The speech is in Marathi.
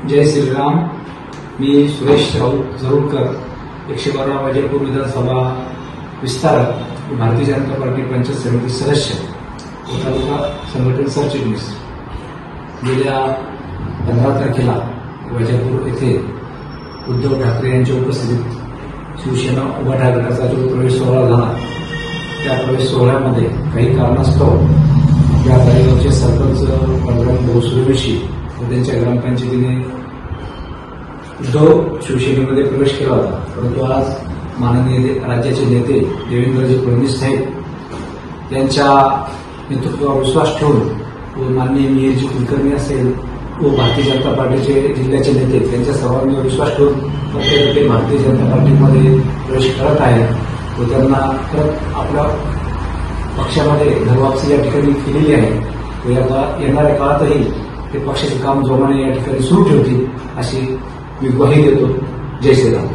जय श्रीराम। मी सुरेश राऊत जरूरकर, 112 वैजापूर विधानसभा विस्तारक, भारतीय जनता पार्टी पंचायत समिती सदस्य व तालुका संघटन सरचिटणीस। गेल्या 15 तारखेला वैजापूर येथे उद्धव ठाकरे यांच्या उपस्थितीत शिवसेना उभाटा गटाचा जो प्रवेश सोहळा झाला, त्या प्रवेश सोहळ्यामध्ये काही कारणास्तव या गाडीवरचे सरपंच बलराम भाऊ सूर्यवंशी व त्यांच्या ग्रामपंचायतीने उद्धव शिवसेनेमध्ये प्रवेश केला होता। परंतु आज माननीय राज्याचे नेते देवेंद्रजी फडणवीस साहेब यांच्या नेतृत्वावर विश्वास ठेवून व माननीय मेयरजी कुलकर्णी असेल व भारतीय जनता पार्टीचे जिल्ह्याचे नेते त्यांच्या सर्वांवर विश्वास ठेवून प्रत्येक ते भारतीय जनता पार्टीमध्ये प्रवेश करत आहेत व त्यांना परत आपल्या पक्षामध्ये घरवापसी या ठिकाणी केलेली आहे व येणाऱ्या काळातही ते पक्षाचे काम जोमाने या ठिकाणी सुरू ठेवतील अशी मी ग्वाही देतो। जय श्रीराम।